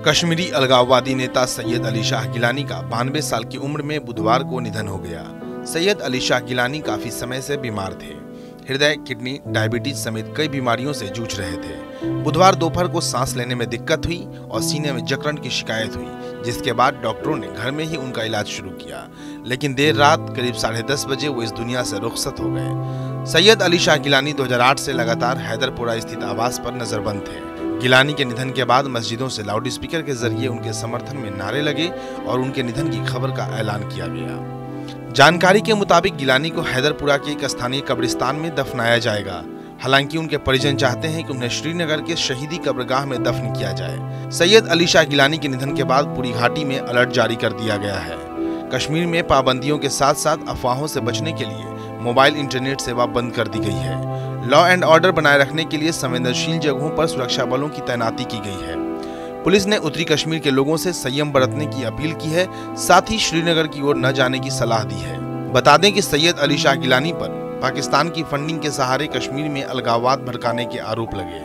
कश्मीरी अलगाववादी नेता सैयद अली शाह गिलानी का 92 साल की उम्र में बुधवार को निधन हो गया। सैयद अली शाह गिलानी काफी समय से बीमार थे। हृदय, किडनी, डायबिटीज समेत कई बीमारियों से जूझ रहे थे। बुधवार दोपहर को सांस लेने में दिक्कत हुई और सीने में जकड़न की शिकायत हुई, जिसके बाद डॉक्टरों ने घर में ही उनका इलाज शुरू किया। लेकिन देर रात करीब 10:30 बजे वो इस दुनिया से रुखसत हो गए। सैयद अली शाह गिलानी 2008 से लगातार हैदरपुरा स्थित आवास पर नजरबंद थे। गिलानी के निधन के बाद मस्जिदों से लाउड स्पीकर के जरिए उनके समर्थन में नारे लगे और उनके निधन की खबर का ऐलान किया गया। जानकारी के मुताबिक गिलानी को हैदरपुरा के एक स्थानीय कब्रिस्तान में दफनाया जाएगा। हालांकि उनके परिजन चाहते हैं कि उन्हें श्रीनगर के शहीदी कब्रगाह में दफन किया जाए। सैयद अली शाह गिलानी के निधन के बाद पूरी घाटी में अलर्ट जारी कर दिया गया है। कश्मीर में पाबंदियों के साथ साथ अफवाहों से बचने के लिए मोबाइल इंटरनेट सेवा बंद कर दी गई है। लॉ एंड ऑर्डर बनाए रखने के लिए संवेदनशील जगहों पर सुरक्षा बलों की तैनाती की गई है। पुलिस ने उत्तरी कश्मीर के लोगों से संयम बरतने की अपील की है, साथ ही श्रीनगर की ओर न जाने की सलाह दी है। बता दें कि सैयद अली शाह गिलानी पर पाकिस्तान की फंडिंग के सहारे कश्मीर में अलगाववाद भड़काने के आरोप लगे।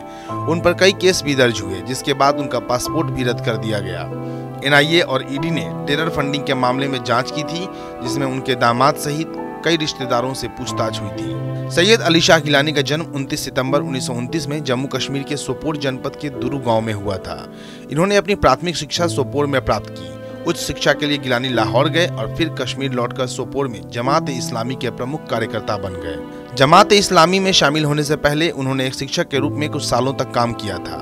उन पर कई केस भी दर्ज हुए, जिसके बाद उनका पासपोर्ट भी रद्द कर दिया गया। NIA और ED ने टेरर फंडिंग के मामले में जांच की थी, जिसमें उनके दामाद सहित कई रिश्तेदारों से पूछताछ हुई थी। सैयद अली शाह गिलानी का जन्म 29 सितंबर 1929 में जम्मू कश्मीर के सोपोर जनपद के दुरू गांव में हुआ था। इन्होंने अपनी प्राथमिक शिक्षा सोपोर में प्राप्त की। उच्च शिक्षा के लिए गिलानी लाहौर गए और फिर कश्मीर लौटकर सोपोर में जमात-ए-इस्लामी के प्रमुख कार्यकर्ता बन गए। जमात-ए-इस्लामी में शामिल होने से पहले उन्होंने एक शिक्षक के रूप में कुछ सालों तक काम किया था।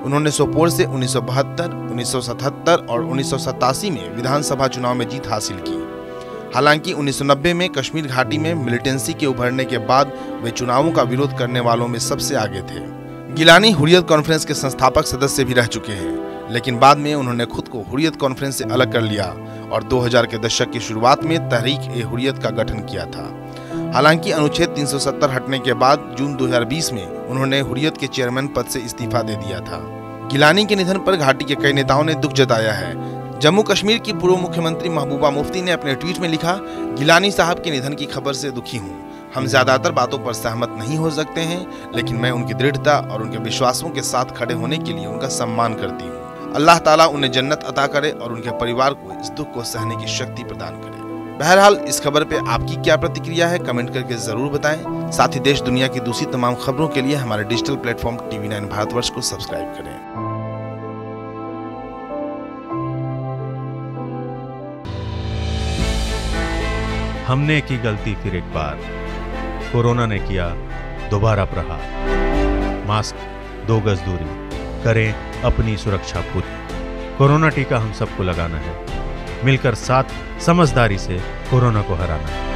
उन्होंने सोपोर से 1972, 1977 और 1987 में विधानसभा चुनाव में जीत हासिल की। हालांकि 1990 में कश्मीर घाटी में मिलिटेंसी के उभरने के बाद वे चुनावों का विरोध करने वालों में सबसे आगे थे। गिलानी हुर्रियत कॉन्फ्रेंस के संस्थापक सदस्य भी रह चुके हैं, लेकिन बाद में उन्होंने खुद को हुर्रियत कॉन्फ्रेंस से अलग कर लिया और 2000 के दशक की शुरुआत में तहरीक-ए-हुर्रियत का गठन किया था। हालांकि अनुच्छेद 370 हटने के बाद जून 2020 में उन्होंने हुर्रियत के चेयरमैन पद से इस्तीफा दे दिया था। गिलानी के निधन पर घाटी के कई नेताओं ने दुख जताया है। जम्मू कश्मीर की पूर्व मुख्यमंत्री महबूबा मुफ्ती ने अपने ट्वीट में लिखा, गिलानी साहब के निधन की खबर से दुखी हूँ। हम ज्यादातर बातों पर सहमत नहीं हो सकते हैं, लेकिन मैं उनकी दृढ़ता और उनके विश्वासों के साथ खड़े होने के लिए उनका सम्मान करती हूँ। अल्लाह ताला उन्हें जन्नत अता करे और उनके परिवार को इस दुख को सहने की शक्ति प्रदान करे। बहरहाल इस खबर पे आपकी क्या प्रतिक्रिया है, कमेंट करके जरूर बताएं। साथ ही देश दुनिया की दूसरी तमाम खबरों के लिए हमारे डिजिटल प्लेटफॉर्म TV9 भारतवर्ष को सब्सक्राइब करें। हमने की गलती फिर एक बार, कोरोना ने किया दोबारा प्रहार। मास्क, 2 गज दूरी, करें अपनी सुरक्षा पूरी। कोरोना टीका हम सबको लगाना है, मिलकर साथ समझदारी से कोरोना को हराना है।